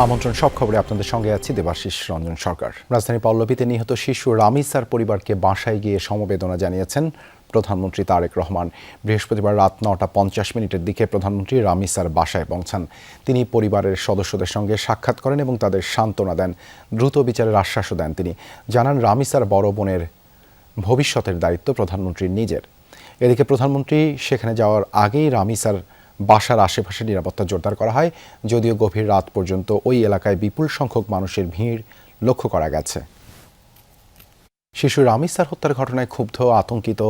আমন্ত্রণ সব খবরে আপনাদের সঙ্গে আছি দেবাশিস রঞ্জন সরকার। রাজধানী পল্লবীতে নিহত শিশু রামিসার পরিবারকে বাসায় গিয়ে সমবেদনা জানিয়েছেন প্রধানমন্ত্রী তারেক রহমান। বৃহস্পতিবার রাত 9:50 দিকে প্রধানমন্ত্রী রামিসার বাসায় পৌঁছান। তিনি পরিবারের সদস্যদের সঙ্গে সাক্ষাৎ করেন এবং তাদের সান্ত্বনা দেন, দ্রুত বিচারের আশ্বাসও দেন। তিনি জানান, রামিসার বড় বোনের ভবিষ্যতের দায়িত্ব প্রধানমন্ত্রীর নিজের। এদিকে প্রধানমন্ত্রী সেখানে যাওয়ার আগেই রামিসার বাসার আশেপাশে নিরাপত্তা জোরদার করা হয়, যদিও গভীর রাত পর্যন্ত ওই এলাকায় বিপুল সংখ্যক মানুষের ভিড় লক্ষ্য করা গেছে। শিশু রামিসার হত্যার ঘটনায় ক্ষুব্ধ আতঙ্কিত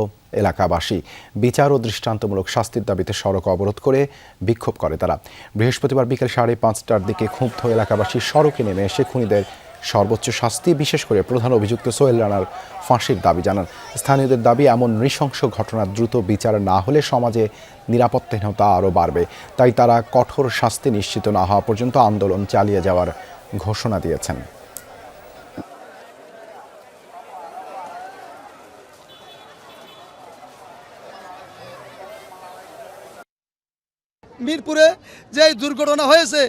এলাকাবাসী বিচার ও দৃষ্টান্তমূলক শাস্তির দাবিতে সড়ক অবরোধ করে বিক্ষোভ করে তারা। বৃহস্পতিবার বিকেল 5:30টার দিকে ক্ষুব্ধ এলাকাবাসী সড়কে নেমে এসে খুনিদের সর্বোচ্চ শাস্তি, বিশেষ করে প্রধান অভিযুক্ত সোহেল রানার ফাঁসির দাবি জানান। স্থানীয়দের দাবি, এমন নৃশংস ঘটনার দ্রুত বিচার না হলে সমাজে নিরাপত্তাহীনতা আরও বাড়বে। তাই তারা কঠোর শাস্তি নিশ্চিত না হওয়া পর্যন্ত আন্দোলন চালিয়ে যাওয়ার ঘোষণা দিয়েছেন। মিরপুরে যে দুর্ঘটনা হয়েছে,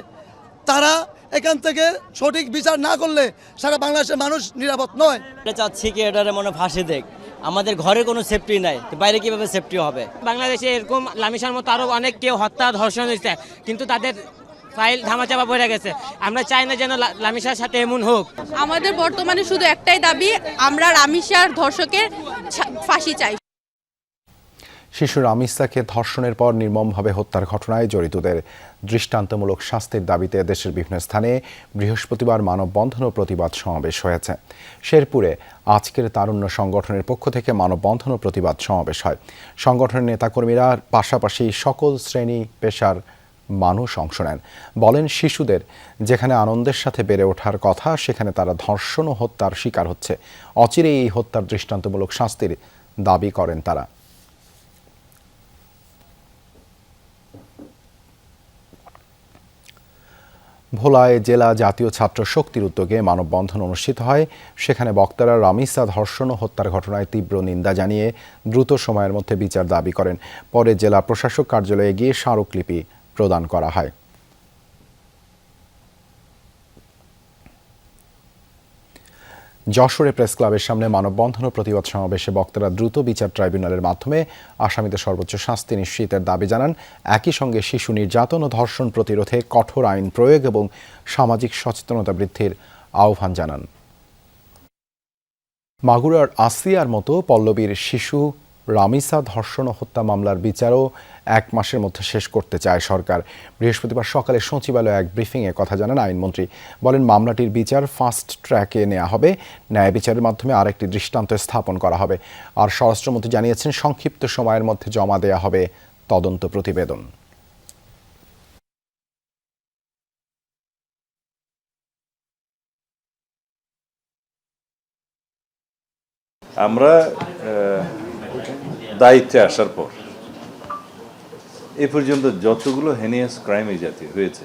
তারা এখান থেকে সঠিক বিচার না করলে সারা বাংলাদেশের মানুষ নিরাপদ নয়। চাচ্ছি কি এটারে মনে ফাঁসি দেখ, আমাদের ঘরে কোনো সেফটি নাই, তো বাইরে কিভাবে সেফটি হবে? বাংলাদেশে এরকম লামিসার মতো আরো অনেক কেউ হত্যা ধর্ষণ হয়েছে, কিন্তু তাদের ফাইল ধামাচাপা পড়ে গেছে। আমরা চাই না যেন লামিসার সাথে এমন হোক। আমাদের বর্তমানে শুধু একটাই দাবি, আমরা রামিসার ধর্ষকের ফাঁসি চাই। শিশু রামিসাকে ধর্ষণের পর নির্মমভাবে হত্যার ঘটনায় জড়িতদের দৃষ্টান্তমূলক শাস্তির দাবিতে দেশের বিভিন্ন স্থানে বৃহস্পতিবার মানববন্ধন ও প্রতিবাদ সমাবেশ হয়েছে। শেরপুরে আজকের তারুণ্য সংগঠনের পক্ষ থেকে মানববন্ধন ও প্রতিবাদ সমাবেশ হয়। সংগঠনের নেতাকর্মীরা পাশাপাশি সকল শ্রেণী পেশার মানুষ অংশ নেন। বলেন, শিশুদের যেখানে আনন্দের সাথে বেড়ে ওঠার কথা, সেখানে তারা ধর্ষণ ও হত্যার শিকার হচ্ছে। অচিরেই এই হত্যার দৃষ্টান্তমূলক শাস্তির দাবি করেন তারা। ভোলায় জেলা জাতীয় ছাত্র শক্তির উদ্যোগে মানববন্ধন অনুষ্ঠিত হয়। সেখানে বক্তারা রামিসা ধর্ষণ ও হত্যার ঘটনায় তীব্র নিন্দা জানিয়ে দ্রুত সময়ের মধ্যে বিচার দাবি করেন। পরে জেলা প্রশাসক কার্যালয়ে গিয়ে স্মারকলিপি প্রদান করা হয়। যশোরে প্রেস ক্লাবের সামনে মানববন্ধন ও প্রতিবাদ সমাবেশে বক্তারা দ্রুত বিচার ট্রাইব্যুনালের মাধ্যমে আসামিদের সর্বোচ্চ শাস্তি নিশ্চিতের দাবি জানান। একই সঙ্গে শিশু নির্যাতন ও ধর্ষণ প্রতিরোধে কঠোর আইন প্রয়োগ এবং সামাজিক সচেতনতা বৃদ্ধির আহ্বান জানান। মাগুরার আসিয়ার মতো পল্লবীর শিশু রামিসা ধর্ষণ ও হত্যা মামলার বিচারও 1 মাসের মধ্যে শেষ করতে চায় সরকার। বৃহস্পতিবার সকালে সচিবালয়ে এক ব্রিফিংয়ে কথা জানান আইনমন্ত্রী। বলেন, মামলাটির বিচার ফাস্ট ট্র্যাকে নেওয়া হবে, ন্যায় বিচারের মাধ্যমে আরেকটি দৃষ্টান্ত স্থাপন করা হবে। আর স্বরাষ্ট্রমন্ত্রী জানিয়েছেন, সংক্ষিপ্ত সময়ের মধ্যে জমা দেয়া হবে তদন্ত প্রতিবেদন। আমরা দায়িত্বে আসার পর এ পর্যন্ত যতগুলো হেনিয়াস ক্রাইম এই জাতীয় হয়েছে,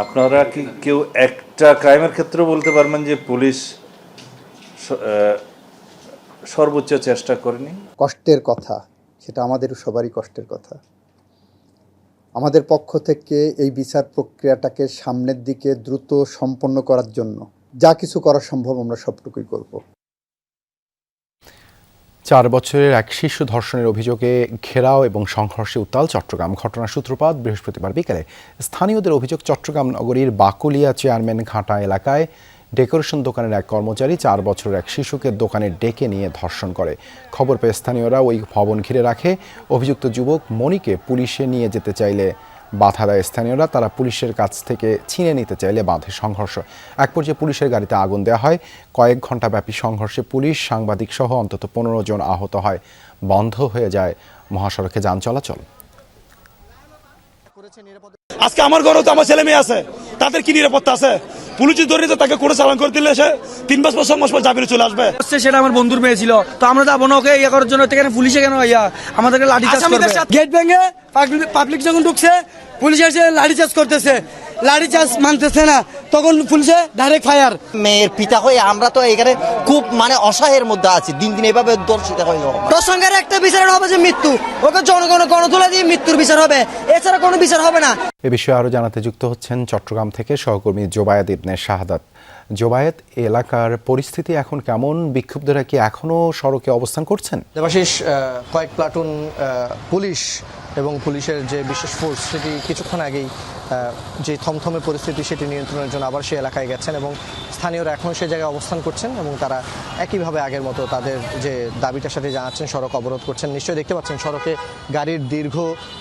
আপনারা কি কেউ একটা ক্রাইমের ক্ষেত্রে বলতে পারবেন যে পুলিশ সর্বোচ্চ চেষ্টা করেনি? কষ্টের কথা, সেটা আমাদের সবারই কষ্টের কথা। আমাদের পক্ষ থেকে এই বিচার প্রক্রিয়াটাকে সামনের দিকে দ্রুত সম্পন্ন করার জন্য যা কিছু করা সম্ভব আমরা সবটুকুই করব। 4 বছরের এক শিশু ধর্ষণের অভিযোগে ঘেরাও এবং সংঘর্ষে উত্তাল চট্টগ্রাম। ঘটনার সূত্রপাত বৃহস্পতিবার বিকেলে। স্থানীয়দের অভিযোগ, চট্টগ্রাম নগরীর বাকুলিয়া চেয়ারম্যান ঘাটা এলাকায় ডেকোরেশন দোকানের এক কর্মচারী 4 বছরের এক শিশুকে দোকানে ডেকে নিয়ে ধর্ষণ করে। খবর পেয়ে স্থানীয়রা ওই ভবন ঘিরে রাখে। অভিযুক্ত যুবক মনিকে পুলিশে নিয়ে যেতে চাইলে বাধা দেয় স্থানীয়রা। তারা পুলিশের কাছ থেকে ছিনে নিতে চাইলে বাধে সংঘর্ষ। এক পর্যায়ে পুলিশের গাড়িতে আগুন দেওয়া হয়। কয়েক ঘণ্টাব্যাপী সংঘর্ষে পুলিশ, সাংবাদিক সহ অন্তত 15 জন আহত হয়। বন্ধ হয়ে যায় মহাসড়কে যান চলাচল। আজকে আমার ঘরে তো আমার ছেলে মেয়ে আছে, তাদের কি নিরাপত্তা আছে? পুলিশ ধরে তো তাকে কোর্টে চালান করে দিলে সে 3 মাস পর 6 মাস পর জামিনে চলে আসবে। সেটা আমার বন্ধুর মেয়ে ছিল, তো আমরা যাবো না ওকে ইয়ে করার জন্য। পুলিশে কেন আমাদেরকে লাঠি চার্জ করবে? গেট ভেঙে পাবলিক যখন ঢুকছে, পুলিশ এসে লাঠি চার্জ করতেছে। লাঠি চার্জ মানতেছে না, তখন পুলিশে ডাইরেক্ট ফায়ার। মেয়ের পিতা হয়ে আমরা তো এখানে খুব অসহায়ের মধ্যে আছি, দিন দিন এভাবে দর্শিত হয়ে যাবো। প্রসঙ্গের একটা বিচার হবে যে মৃত্যু, ওকে জনগণের গণতুলা দিয়ে মৃত্যুর বিচার হবে, এছাড়া কোনো বিচার হবে না। এ বিষয়ে আরও জানাতে যুক্ত হচ্ছেন চট্টগ্রাম থেকে সহকর্মী জোবায়েদ ইবনে শাহাদাত। জোবায়েদ, এলাকার পরিস্থিতি এখন কেমন? বিক্ষুব্ধরা কি এখনও সড়কে অবস্থান করছেন? দেবাশিস, কয়েক প্লাটুন পুলিশ এবং পুলিশের যে বিশেষ ফোর্স সেটি কিছুক্ষণ আগেই যে থমথমে পরিস্থিতি সেটি নিয়ন্ত্রণের জন্য আবার সে এলাকায় গেছেন এবং স্থানীয়রা এখনও সে জায়গায় অবস্থান করছেন এবং তারা একইভাবে আগের মতো তাদের যে দাবিটার সাথে জানাচ্ছেন, সড়ক অবরোধ করছেন। নিশ্চয়ই দেখতে পাচ্ছেন সড়কে গাড়ির দীর্ঘ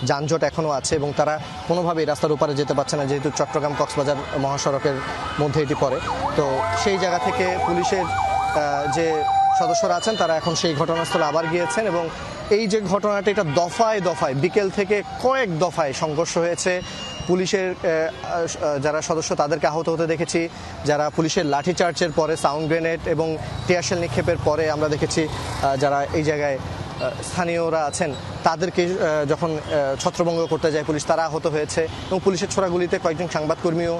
যানজট এখনও আছে এবং তারা কোনোভাবেই রাস্তার উপরে যেতে পারছে না, যেহেতু চট্টগ্রাম কক্সবাজার মহাসড়কের মধ্যে এটি পড়ে। তো সেই জায়গা থেকে পুলিশের যে সদস্যরা আছেন তারা এখন সেই ঘটনাস্থলে আবার গিয়েছেন এবং এই যে ঘটনাটা, এটা দফায় দফায় বিকেল থেকে কয়েক দফায় সংঘর্ষ হয়েছে। পুলিশের যারা সদস্য তাদেরকে আহত হতে দেখেছি, যারা পুলিশের লাঠিচার্জের পরে সাউন্ড গ্রেনেড এবং টিয়ারশেল নিক্ষেপের পরে আমরা দেখেছি যারা এই জায়গায় স্থানীয়রা আছেন তাদেরকে যখন ছত্রভঙ্গ করতে যায় পুলিশ, তারা আহত হয়েছে এবং পুলিশের ছোড়াগুলিতে কয়েকজন সংবাদকর্মীও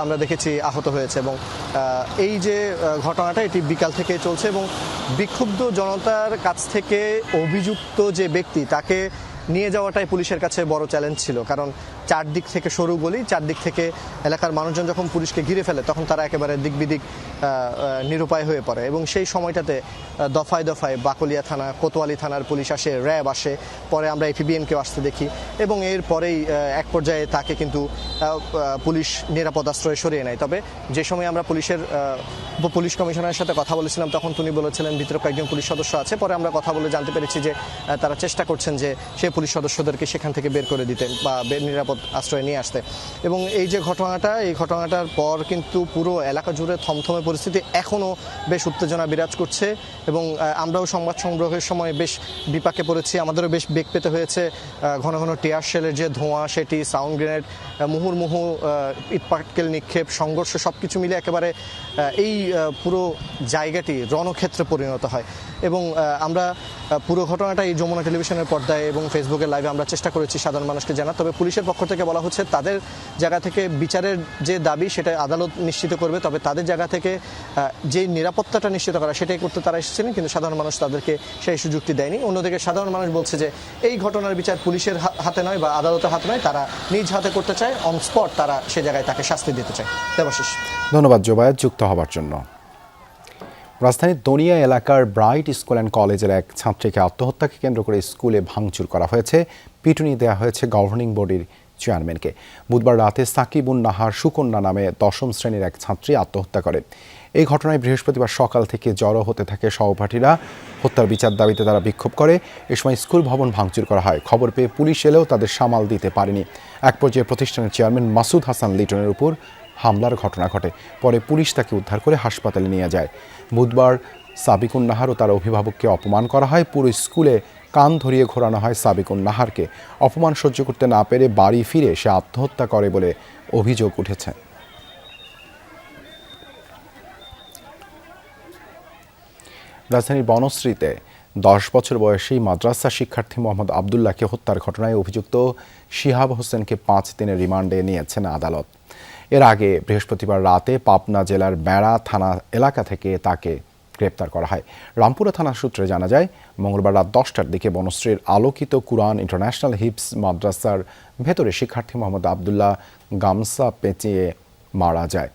আমরা দেখেছি আহত হয়েছে। এবং এই যে ঘটনাটা এটি বিকাল থেকে চলছে এবং বিক্ষুব্ধ জনতার কাছ থেকে অভিযুক্ত যে ব্যক্তি তাকে নিয়ে যাওয়াটাই পুলিশের কাছে বড় চ্যালেঞ্জ ছিল, কারণ চারদিক থেকে সরু গলি, চারদিক থেকে এলাকার মানুষজন যখন পুলিশকে ঘিরে ফেলে তখন তারা একেবারে দিক বিদিক নিরুপায় হয়ে পড়ে এবং সেই সময়টাতে দফায় দফায় বাকলিয়া থানা, কোতোয়ালি থানার পুলিশ আসে, র্যাব আসে, পরে আমরা এফবিএনকেও আসতে দেখি এবং এর পরেই এক পর্যায়ে তাকে কিন্তু পুলিশ নিরাপদ আশ্রয়ে সরিয়ে নেয়। তবে যে সময় আমরা পুলিশ কমিশনারের সাথে কথা বলেছিলাম তখন তিনি বলেছিলেন ভিতরে কয়েকজন পুলিশ সদস্য আছে। পরে আমরা কথা বলে জানতে পেরেছি যে তারা চেষ্টা করছেন যে সেই পুলিশ সদস্যদেরকে সেখান থেকে বের করে দিতে বা নিরাপদ আশ্রয়ে নিয়ে আসতে। এবং এই যে ঘটনাটা, এই ঘটনাটার পর কিন্তু পুরো এলাকা জুড়ে থমথমে পরিস্থিতি, এখনও বেশ উত্তেজনা বিরাজ করছে এবং আমরাও সংবাদ সংগ্রহের সময় বেশ বিপাকে পড়েছি, আমাদেরও বেশ বেগ পেতে হয়েছে। ঘন ঘন টিয়ার শেলের যে ধোঁয়া সেটি, সাউন্ড গ্রেনেড, মুহুর্মুহু ইটপাটকেল নিক্ষেপ, সংঘর্ষ সব কিছু মিলে একেবারে এই পুরো জায়গাটি রণক্ষেত্রে পরিণত হয়। এবং আমরা পুরো ঘটনাটা এই যমুনা টেলিভিশনের পর্দায় এবং ফেসবুকের লাইভে আমরা চেষ্টা করেছি সাধারণ মানুষকে জানাতে। তবে পুলিশের পক্ষ থেকে বলা হচ্ছে তাদের জায়গা থেকে বিচারের যে দাবি সেটা আদালত নিশ্চিত করবে, তবে তাদের জায়গা থেকে যে নিরাপত্তাটা নিশ্চিত করা সেটাই করতে তারা এসেছিলেন, কিন্তু সাধারণ মানুষ তাদেরকে সেই সুযোগটি দেয়নি। অন্যদিকে সাধারণ মানুষ বলছে যে এই ঘটনার বিচার পুলিশের হাতে নয় বা আদালতের হাতে নয়, তারা নিজ হাতে করতে চায়, অন স্পট তারা সে জায়গায় তাকে শাস্তি দিতে চায়। দেবাশিস, ধন্যবাদ জোবায়েদ যুক্ত হবার জন্য। রাজধানীর দনিয়া এলাকার ব্রাইট স্কুল অ্যান্ড কলেজের এক ছাত্রীকে আত্মহত্যাকে কেন্দ্র করে স্কুলে ভাঙচুর করা হয়েছে, পিটুনি দেওয়া হয়েছে গভর্নিং বডির চেয়ারম্যানকে। বুধবার রাতে সাকিবুন নাহার সুকন্যা নামে 10ম শ্রেণীর এক ছাত্রী আত্মহত্যা করে। এই ঘটনায় বৃহস্পতিবার সকাল থেকে জড়ো হতে থাকে সহপাঠীরা। হত্যার বিচার দাবিতে তারা বিক্ষোভ করে। এ সময় স্কুল ভবন ভাঙচুর করা হয়। খবর পেয়ে পুলিশ এলেও তাদের সামাল দিতে পারেনি। এক পর্যায়ে প্রতিষ্ঠানের চেয়ারম্যান মাসুদ হাসান লিটনের উপর হামলার ঘটনা ঘটে। পরে পুলিশ তাকে উদ্ধার করে হাসপাতালে নিয়ে যায়। বুধবার সাবিকুন নাহার ও তার অভিভাবককে অপমান করা হয়। পুরো স্কুলে কান ধরিয়ে ঘোরানো হয় সাবিকুন নাহারকে। অপমান সহ্য করতে না পেরে বাড়ি ফিরে সে আত্মহত্যা করে বলে অভিযোগ উঠেছে। রাজধানীর বনশ্রীতে 10 বছর বয়সী মাদ্রাসা শিক্ষার্থী মোহাম্মদ আবদুল্লাহকে হত্যার ঘটনায় অভিযুক্ত শিহাব হোসেনকে 5 দিনের রিমান্ডে নিয়েছেন আদালত। এর আগে বৃহস্পতিবার রাতে পাবনা জেলার বেড়া থানা এলাকা থেকে তাকে গ্রেপ্তার করা হয়। রামপুরা থানা সূত্রে জানা যায়, মঙ্গলবার রাত 10টার দিকে বনশ্রীর আলোকিত কুরআন ইন্টারন্যাশনাল হিপস মাদ্রাসার ভেতরে শিক্ষার্থী মোহাম্মদ আবদুল্লাহ গামছা পেঁচিয়ে মারা যায়।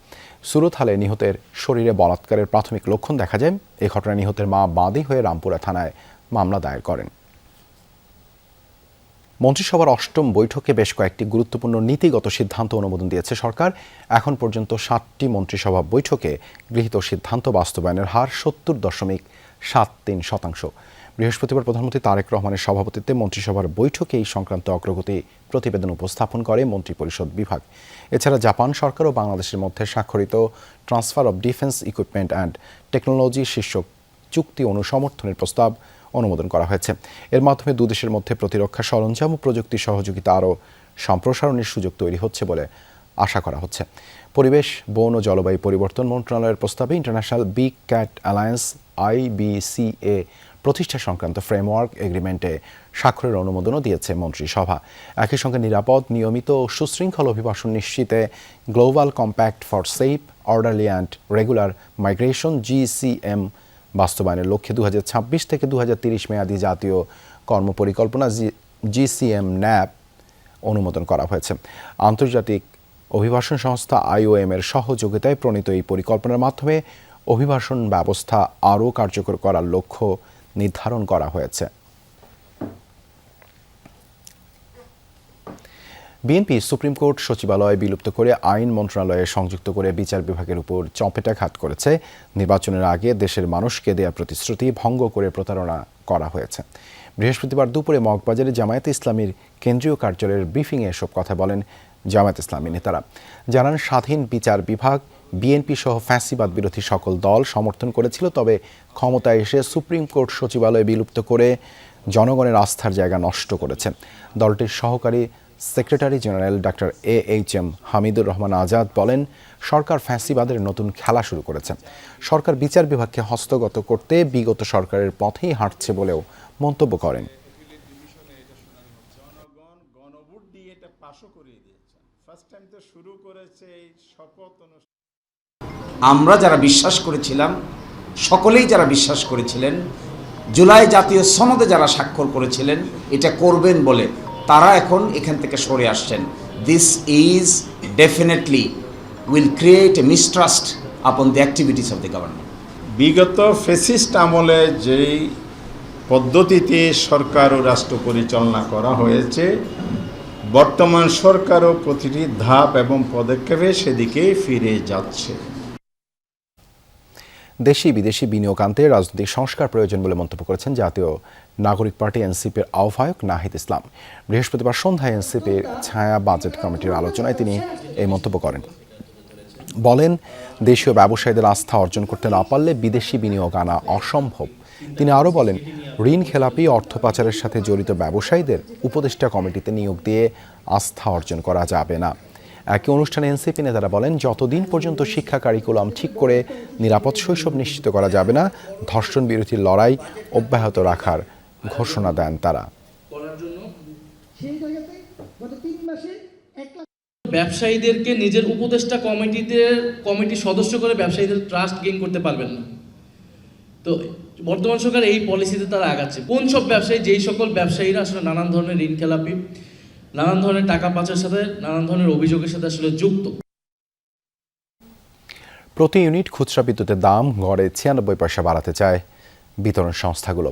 সুরতহালে নিহতের শরীরে বলাৎকারের প্রাথমিক লক্ষণ দেখা যায়। এ ঘটনায় নিহতের মা বাদী হয়ে রামপুরা থানায় মামলা দায়ের করেন। মন্ত্রিসভার 8ম বৈঠকে বেশ কয়েকটি গুরুত্বপূর্ণ নীতিগত সিদ্ধান্ত অনুমোদন দিয়েছে সরকার। এখন পর্যন্ত 7টি মন্ত্রিসভা বৈঠকে গৃহীত সিদ্ধান্ত বাস্তবায়নের হার 70.73%। বৃহস্পতিবার প্রধানমন্ত্রী তারেক রহমানের সভাপতিত্বে মন্ত্রিসভার বৈঠকে এই সংক্রান্ত অগ্রগতি প্রতিবেদন উপস্থাপন করে মন্ত্রিপরিষদ বিভাগ। এছাড়া জাপান সরকার ও বাংলাদেশের মধ্যে স্বাক্ষরিত transfer of defence equipment and technology শীর্ষক চুক্তি অনুসমর্থনের প্রস্তাব অনুমোদন করা হয়েছে। এর মাধ্যমে দুদেশের মধ্যে প্রতিরক্ষা সরঞ্জাম ও প্রযুক্তি সহযোগিতা আরও সম্প্রসারণের সুযোগ তৈরি হচ্ছে বলে আশা করা হচ্ছে। পরিবেশ, বন ও জলবায়ু পরিবর্তন মন্ত্রণালয়ের প্রস্তাবে international big cat alliance IBCA প্রতিষ্ঠা সংক্রান্ত ফ্রেমওয়ার্ক এগ্রিমেন্টে স্বাক্ষরের অনুমোদনও দিয়েছে মন্ত্রিসভা। একই সঙ্গে নিরাপদ, নিয়মিত ও সুশৃঙ্খল অভিবাসন নিশ্চিতে global compact for safe, orderly and regular migration GCM বাস্তবায়নের লক্ষ্যে 2026 থেকে 2030 মেয়াদী জাতীয় কর্মপরিকল্পনা GCM NAP অনুমোদন করা হয়েছে। আন্তর্জাতিক অভিবাসন সংস্থা IOM এর সহযোগিতায় প্রণীত এই পরিকল্পনার মাধ্যমে অভিবাসন ব্যবস্থা আরও কার্যকর করার লক্ষ্য নির্ধারণ করা হয়েছে। বিএনপি সুপ্রিম কোর্ট সচিবালয় বিলুপ্ত করে আইন মন্ত্রণালয়ে সংযুক্ত করে বিচার বিভাগের উপর চপেটাঘাত করেছে। নির্বাচনের আগে দেশের মানুষকে দেয়া প্রতিশ্রুতি ভঙ্গ করে প্রতারণা করা হয়েছে। বৃহস্পতিবার দুপুরে মগবাজারে জামায়াতে ইসলামীর কেন্দ্রীয় কার্যালয়ের ব্রিফিংয়ে এসব কথা বলেন জামায়াত ইসলামী নেতারা। জানান, স্বাধীন বিচার বিভাগ বিএনপি সহ ফ্যাসিবাদ বিরোধী সকল দল সমর্থন করেছিল, তবে ক্ষমতায় এসে সুপ্রিম কোর্ট সচিবালয় বিলুপ্ত করে জনগণের আস্থার জায়গা নষ্ট করেছে। দলটির সহকারী secretary general doctor AHM Hamidur Rahman Azad বলেন, সরকার ফ্যাসিবাদের নতুন খেলা শুরু করেছে। সরকার বিচার বিভাগকে হস্তগত করতে বিগত সরকারের পথেই হাঁটছে বলেও মন্তব্য করেন। আমরা যারা বিশ্বাস করেছিলাম, সকলেই যারা বিশ্বাস করেছিলেন, জুলাই জাতীয় সনদে যারা স্বাক্ষর করেছিলেন এটা করবেন বলে, তারা এখন এখান থেকে সরে আসছেন। This is definitely will create a mistrust upon the activities of the government. বিগত ফ্যাসিস্ট আমলে যেই পদ্ধতিতে সরকার ও রাষ্ট্র পরিচালনা করা হয়েছে, বর্তমান সরকারও প্রতিটি ধাপ এবং পদক্ষেপে সেদিকে ফিরে যাচ্ছে। দেশি বিদেশি বিনিয়োগ আনতে রাজনৈতিক সংস্কার প্রয়োজন বলে মন্তব্য করেছেন জাতীয় নাগরিক পার্টি এনসিপির আহ্বায়ক নাহিদ ইসলাম। বৃহস্পতিবার সন্ধ্যায় এনসিপির ছায়া বাজেট কমিটির আলোচনায় তিনি এই মন্তব্য করেন। বলেন, দেশীয় ব্যবসায়ীদের আস্থা অর্জন করতে না পারলে বিদেশি বিনিয়োগ আনা অসম্ভব। তিনি আরও বলেন, ঋণ খেলাপি, অর্থ পাচারের সাথে জড়িত ব্যবসায়ীদের উপদেষ্টা কমিটিতে নিয়োগ দিয়ে আস্থা অর্জন করা যাবে না। একই অনুষ্ঠানে এনসিপি নেতারা বলেন, যতদিন পর্যন্ত শিক্ষা কারিকুলাম ঠিক করে নিরাপদ শৈশব নিশ্চিত করা যাবে না, ধর্ষণ বিরোধী লড়াই অব্যাহত রাখার ঘোষণা দেন তারা। ব্যবসায়ীদেরকে নিজের উপদেষ্টা কমিটি সদস্য করে ব্যবসায়ীদের ট্রাস্ট গেইন করতে পারবেন না। তো বর্তমান সরকার এই পলিসিতে তারা আগাচ্ছে। কোন সব ব্যবসায়ী, যেই সকল ব্যবসায়ীরা আসলে নানান ধরনের ঋণ খেলাপি, নানান ধরনের টাকা পাচারের সাথে, নানান ধরনের অভিযোগের সাথে আসলে যুক্ত। প্রতি ইউনিট খুচরা বিদ্যুতের দাম গড়ে 96 পয়সা বাড়াতে চায় বিতরণ সংস্থাগুলো।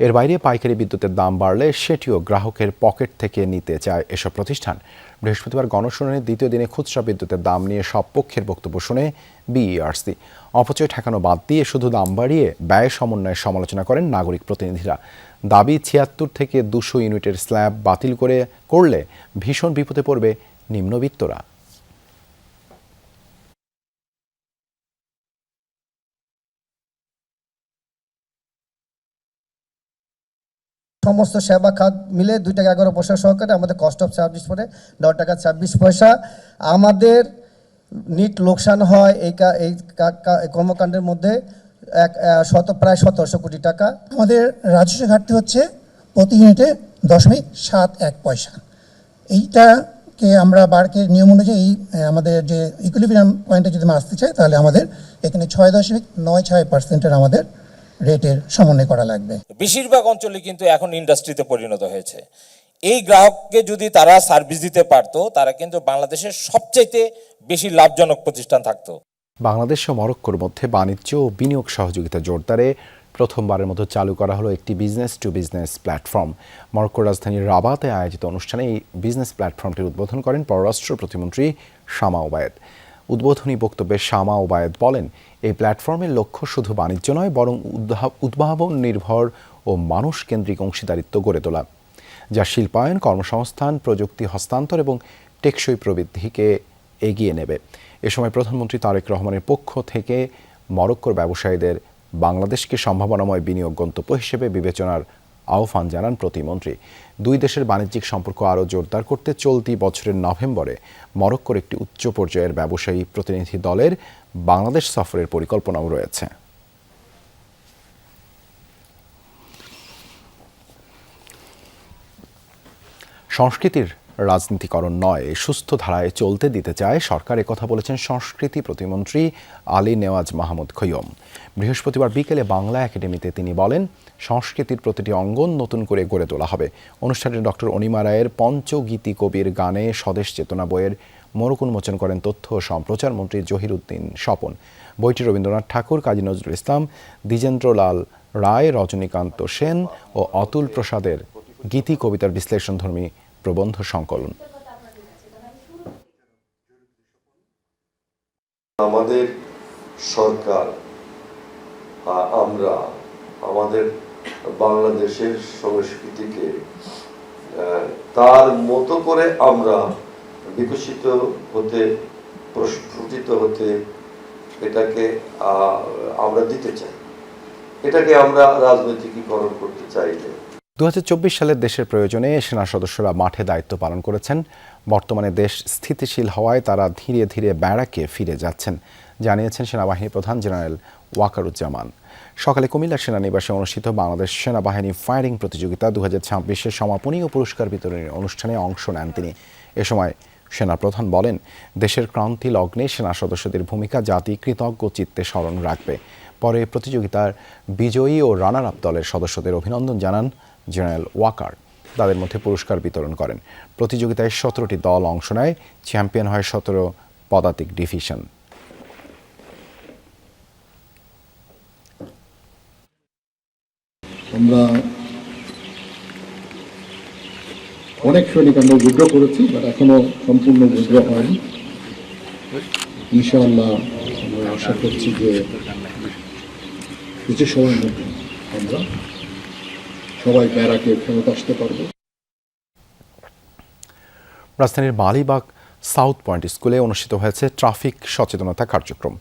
এর বাইরে পাইকারি বিদ্যুতের দাম বাড়লে সেটিও গ্রাহকের পকেট থেকে নিতে চায় এসব প্রতিষ্ঠান। বৃহস্পতিবার গণশুনানির দ্বিতীয় দিনে খুচরা বিদ্যুতের দাম নিয়ে সব পক্ষের বক্তব্য শুনে BERC। অপচয় ঠেকানো বাদ দিয়ে শুধু দাম বাড়িয়ে ব্যয় সমন্বয়ের সমালোচনা করেন নাগরিক প্রতিনিধিরা। দাবি 76 থেকে 200 ইউনিটের স্ল্যাব বাতিল করলে ভীষণ বিপদে পড়বে নিম্নবিত্তরা। সমস্ত সেবা খাত মিলে 2 টাকা 11 পয়সা সহকারে আমাদের কস্ট অফ সার্ভিস পড়ে 9 টাকা 26 পয়সা। আমাদের নিট লোকসান হয় এই কর্মকাণ্ডের মধ্যে প্রায় 1700 কোটি টাকা। আমাদের রাজস্ব ঘাটতি হচ্ছে প্রতি ইউনিটে 0.71 পয়সা। এইটাকে আমরা বারকে নিয়ম অনুযায়ী আমাদের যে ইকুইলিব্রিয়াম পয়েন্টে যদি আমরা আসতে চাই, তাহলে আমাদের এখানে 6.96% আমাদের রেটের সমন্বয় করা লাগবে। বেশিরভাগ অঞ্চলে কিন্তু এখন ইন্ডাস্ট্রিতে পরিণত হয়েছে। এই গ্রাহককে যদি তারা সার্ভিস দিতে পারতো, তারা কিন্তু বাংলাদেশের সবচাইতে বেশি লাভজনক প্রতিষ্ঠান থাকতো। বাংলাদেশ ও মরক্কোর মধ্যে বাণিজ্য ও বিনিয়োগ সহযোগিতা জোরদারে প্রথমবারের মতো চালু করা হলো একটি বিজনেস টু বিজনেস প্ল্যাটফর্ম। মরক্কোর রাজধানী রাবাতে আয়োজিত অনুষ্ঠানে এই বিজনেস প্ল্যাটফর্মটির উদ্বোধন করেন পররাষ্ট্র প্রতিমন্ত্রী শামা ওবায়েদ। উদ্বোধনী বক্তব্যে শামা ওবায়েদ বলেন, এই প্ল্যাটফর্মের লক্ষ্য শুধু বাণিজ্য নয়, বরং উদ্ভাবন নির্ভর ও মানুষ কেন্দ্রিক অংশীদারিত্ব গড়ে তোলা, যা শিল্পায়ন, কর্মসংস্থান, প্রযুক্তি হস্তান্তর এবং টেকসই প্রবৃদ্ধিকে এগিয়ে নেবে। এ সময় প্রধানমন্ত্রী তারেক রহমানের পক্ষ থেকে মরক্কোর ব্যবসায়ীদের বাংলাদেশকে সম্ভাবনাময় বিনিয়োগ গন্তব্য হিসেবে বিবেচনার আহ্বান জানান প্রতিমন্ত্রী। দুই দেশের বাণিজ্যিক সম্পর্ক আরও জোরদার করতে চলতি বছরের নভেম্বরে মরক্কোর একটি উচ্চ পর্যায়ের ব্যবসায়ী প্রতিনিধি দলের বাংলাদেশ সফরের পরিকল্পনাও রয়েছে। সংস্কৃতির রাজনীতিকরণ নয়, সুস্থ ধারায় চলতে দিতে চায় সরকার, একথা বলেছেন সংস্কৃতি প্রতিমন্ত্রী আলী নেওয়াজ মাহমুদ খৈয়ম। বৃহস্পতিবার বিকেলে বাংলা একাডেমিতে তিনি বলেন, সংস্কৃতির প্রতিটি অঙ্গন নতুন করে গড়ে তোলা হবে। অনুষ্ঠানে ডক্টর অনিমা রায়ের পঞ্চগীতি কবির গানে স্বদেশ চেতনা বইয়ের মোড়ক উন্মোচন করেন তথ্য ও সম্প্রচার মন্ত্রী জহিরুদ্দিন স্বপন। বইটি রবীন্দ্রনাথ ঠাকুর, কাজী নজরুল ইসলাম, দ্বিজেন্দ্রলাল রায়, রজনীকান্ত সেন ও অতুল প্রসাদের গীতি কবিতার বিশ্লেষণধর্মী প্রবন্ধ সংকলন। আমাদের সরকার, আমরা আমাদের বাংলাদেশের সংস্কৃতিকে তার মতো করে আমরা বিকশিত হতে, প্রস্ফুটিত হতে এটাকে আমরা দিতে চাই। এটাকে আমরা রাজনৈতিকীকরণ করতে চাই না। 2024 সালের দেশের প্রয়োজনে সেনা সদস্যরা মাঠে দায়িত্ব পালন করেছেন। বর্তমানে দেশ স্থিতিশীল হওয়ায় তারা ধীরে ধীরে ব্যারাকে ফিরে যাচ্ছেন, জানিয়েছেন সেনাবাহিনী প্রধান জেনারেল ওয়াকারুজ্জামান। সকালে কুমিল্লা সেনানিবাসে অনুষ্ঠিত বাংলাদেশ সেনাবাহিনী ফায়ারিং প্রতিযোগিতা 2026-এর সমাপনী ও পুরস্কার বিতরণী অনুষ্ঠানে অংশ নেন তিনি। এ সময় সেনাপ্রধান বলেন, দেশের ক্রান্তি লগ্নে সেনা সদস্যদের ভূমিকা জাতি কৃতজ্ঞ চিত্তে স্মরণ রাখবে। পরে প্রতিযোগিতার বিজয়ী ও রানার আপ দলের সদস্যদের অভিনন্দন জানান জেনারেল ওয়াকার। তাদের মধ্যে পুরস্কার বিতরণ করেন। প্রতিযোগিতায় 17টি দল অংশ নেয়। চ্যাম্পিয়ন হয় 17 পদাতিক ডিভিশন। আমরা অনেক সৈনিক আমরা বিদ্রোহ করেছি, বাট এখনো সম্পূর্ণ বিদ্রোহ হয়নি। ইনশাআল্লাহ আমরা আশা করছি যে কিছু সময়ের মধ্যে আমরা সবাই ব্যারাকে ফেরত আসতে পারবো। রাজধানীর মালিবাগ সাউথ পয়েন্ট স্কুলে অনুষ্ঠিত হয়েছে ট্রাফিক সচেতনতা কার্যক্রম।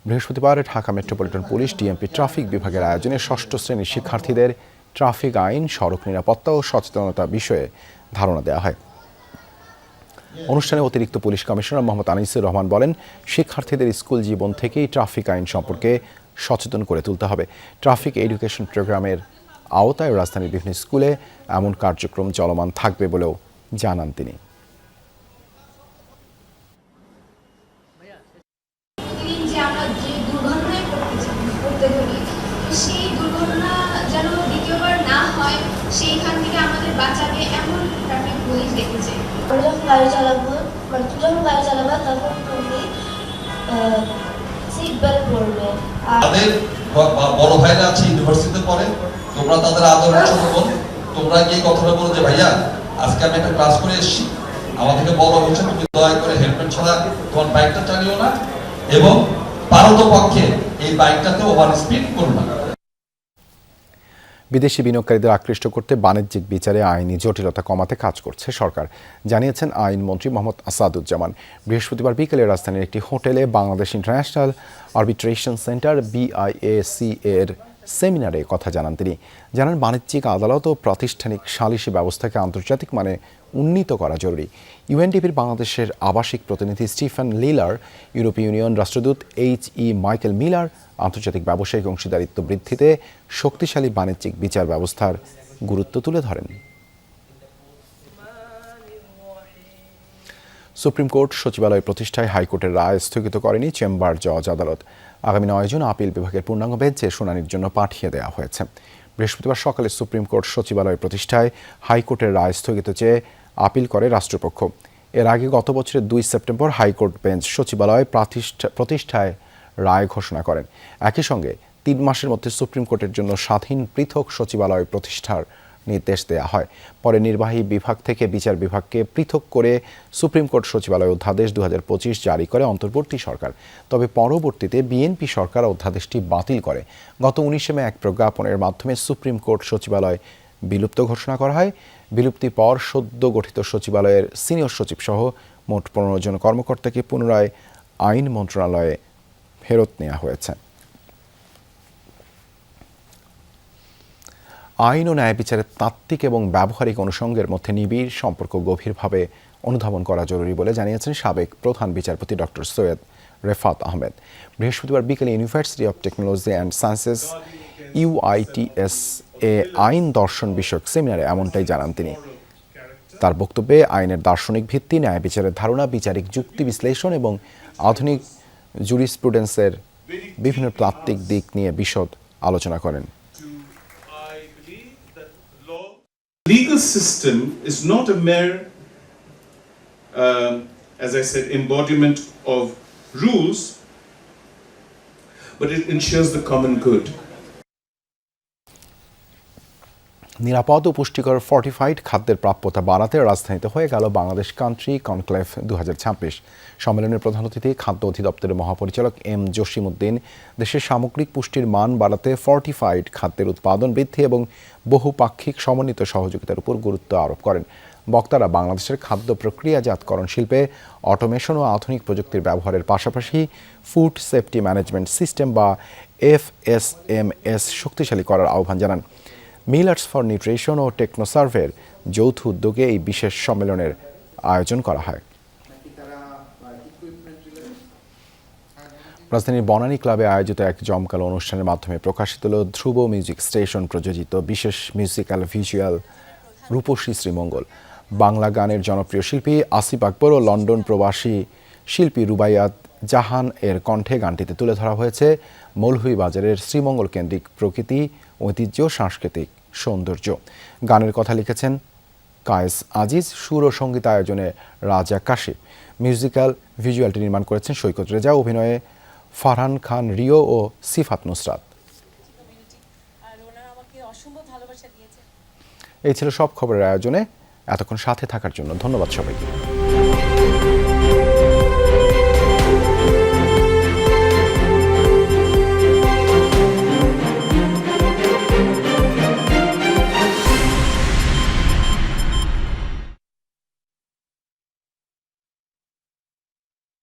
বৃহস্পতিবার Dhaka metropolitan police DMP traffic বিভাগের আয়োজনে ষষ্ঠ শ্রেণীর শিক্ষার্থীদের ট্রাফিক আইন, সড়ক নিরাপত্তা ও সচেতনতা বিষয়ে ধারণা দেওয়া হয়। অনুষ্ঠানে অতিরিক্ত পুলিশ কমিশনার মোহাম্মদ আনিসুর রহমান বলেন, শিক্ষার্থীদের স্কুল জীবন থেকেই ট্রাফিক আইন সম্পর্কে সচেতন করে তুলতে হবে। ট্রাফিক এডুকেশন প্রোগ্রামের আওতায় রাজধানীর বিভিন্ন স্কুলে এমন কার্যক্রম চলমান থাকবে বলেও জানান তিনি। সেই দুর্ঘটনা যেন দ্বিতীয়বার না হয়, সেইখান থেকে আমাদের বাঁচাবে এমন ট্রাফিক পুলিশ দেখেছে। যখন গাড়ি চালাবো, মানে তুমি যখন গাড়ি চালাবা তখন তুমি সিট বেল্ট পরবে। তাদের বড় ভাইরা আছে ইউনিভার্সিটিতে পড়ে, তোমরা তাদের আদরের ছোট বোন, তোমরা গিয়ে কথাটা বলো যে ভাইয়া আজকে আমি একটা ক্লাস করে এসেছি, আমাদেরকে বড় হচ্ছে তুমি দয়া করে হেলমেট ছাড়া তোমার বাইকটা চালিও না, এবং পারতপক্ষে এই বাইকটাতে ওভার স্পিড করো না। বিদেশি বিনিয়োগকারীদের আকৃষ্ট করতে বাণিজ্যিক বিচারে আইনি জটিলতা কমাতে কাজ করছে সরকার, জানিয়েছেন আইনমন্ত্রী মোহাম্মদ আসাদুজ্জামান। বৃহস্পতিবার বিকেলে রাজধানীর একটি হোটেলে Bangladesh international arbitration centre BIAC এর সেমিনারে কথা জানান তিনি। জানান, বাণিজ্যিক আদালত ও প্রাতিষ্ঠানিক সালিসি ব্যবস্থাকে আন্তর্জাতিক মানে উন্নীত করা জরুরি। UNDPর বাংলাদেশের আবাসিক প্রতিনিধি স্টিফেন লিলার, ইউরোপীয় ইউনিয়ন রাষ্ট্রদূত HE মাইকেল মিলার আন্তর্জাতিক ব্যবসায়িক অংশীদারিত্ব বৃদ্ধিতে শক্তিশালী বাণিজ্যিক বিচার ব্যবস্থার গুরুত্ব তুলে ধরেন। সুপ্রিম কোর্ট সচিবালয় প্রতিষ্ঠায় হাইকোর্টের রায় স্থগিত করেনি চেম্বার জজ আদালত। আগামী 9 জুন আপিল বিভাগের পূর্ণাঙ্গ বেঞ্চে শুনানির জন্য পাঠিয়ে দেওয়া হয়েছে। বৃহস্পতিবার সকালে সুপ্রিম কোর্ট সচিবালয় প্রতিষ্ঠায় হাইকোর্টের রায় স্থগিত চেয়ে আপিল করে রাষ্ট্রপক্ষ। এর আগে গত বছরের 2 সেপ্টেম্বর হাইকোর্ট বেঞ্চ সচিবালয় প্রতিষ্ঠায় রায় ঘোষণা করেন। একই সঙ্গে 3 মাসের মধ্যে সুপ্রিম কোর্টের জন্য স্বাধীন পৃথক সচিবালয় প্রতিষ্ঠার নির্দেশ দেওয়া হয়। পরে নির্বাহী বিভাগ থেকে বিচার বিভাগকে পৃথক করে সুপ্রিম কোর্ট সচিবালয় অধ্যাদেশ 2025 জারি করে অন্তর্বর্তী সরকার। তবে পরবর্তীতে বিএনপি সরকার অধ্যাদেশটি বাতিল করে। গত 19 মে এক প্রজ্ঞাপনের মাধ্যমে সুপ্রিম কোর্ট সচিবালয় বিলুপ্ত ঘোষণা করা হয়। বিলুপ্তির পর সদ্য গঠিত সচিবালয়ের সিনিয়র সচিব সহ মোট 15 জন কর্মকর্তাকে পুনরায় আইন মন্ত্রণালয়ে ফেরত নেওয়া হয়েছে। আইন ও ন্যায় বিচারের তাত্ত্বিক এবং ব্যবহারিক অনুষঙ্গের মধ্যে নিবিড় সম্পর্ক গভীরভাবে অনুধাবন করা জরুরি বলে জানিয়েছেন সাবেক প্রধান বিচারপতি ডক্টর সৈয়দ রেফাত আহমেদ। বৃহস্পতিবার বিকেলে university of technology and sciences UITS এ আইন দর্শন বিষয়ক সেমিনারে এমনটাই জানান তিনি। তার বক্তব্যে আইনের দার্শনিক ভিত্তি, ন্যায় বিচারের ধারণা, বিচারিক যুক্তি বিশ্লেষণ এবং আধুনিক জুরিসপ্রুডেন্সের বিভিন্ন তাত্ত্বিক দিক নিয়ে বিশদ আলোচনা করেন। Legal system is not a mere, as I said, embodiment of rules, but it ensures the common good. নিরাপদ ও পুষ্টিকর ফর্টিফাইড খাদ্যের প্রাপ্যতা বাড়াতে রাজধানীতে হয়ে গেল বাংলাদেশ কান্ট্রি কনক্লেভ 2026। সম্মেলনের প্রধান অতিথি খাদ্য অধিদপ্তরের মহাপরিচালক এম জসিমউদ্দিন দেশের সামগ্রিক পুষ্টির মান বাড়াতে ফর্টিফাইড খাদ্যের উৎপাদন বৃদ্ধি এবং বহুপাক্ষিক সমন্বিত সহযোগিতার উপর গুরুত্ব আরোপ করেন। বক্তারা বাংলাদেশের খাদ্য প্রক্রিয়াজাতকরণ শিল্পে অটোমেশন ও আধুনিক প্রযুক্তির ব্যবহারের পাশাপাশি ফুড সেফটি ম্যানেজমেন্ট সিস্টেম বা FSMS শক্তিশালী করার আহ্বান জানান। মিলার্স ফর নিউট্রিশন ও টেকনো সার্ভের যৌথ উদ্যোগে এই বিশেষ সম্মেলনের আয়োজন করা হয়। রাজধানীর বনানী ক্লাবে আয়োজিত এক জমকালো অনুষ্ঠানের মাধ্যমে প্রকাশিত হল ধ্রুব মিউজিক স্টেশন প্রযোজিত বিশেষ মিউজিক্যাল ভিজুয়াল রূপসী শ্রীমঙ্গল। বাংলা গানের জনপ্রিয় শিল্পী আসিফ আকবর ও লন্ডন প্রবাসী শিল্পী রুবাইয়াত জাহান এর কণ্ঠে গানটিতে তুলে ধরা হয়েছে মৌলভীবাজারের শ্রীমঙ্গল কেন্দ্রিক প্রকৃতি, ঐতিহ্য, সাংস্কৃতিক সৌন্দর্য। গানের কথা লিখেছেন কায়েস আজিজ, সুর ও সঙ্গীত আয়োজনে রাজা কাশিফ। মিউজিক্যাল ভিজুয়ালটি নির্মাণ করেছেন সৈকত রেজা, অভিনয়ে ফারহান খান রিও ও সিফাত নুসরাত। এই ছিল সব খবরের আয়োজনে। এতক্ষণ সাথে থাকার জন্য ধন্যবাদ সবাইকে।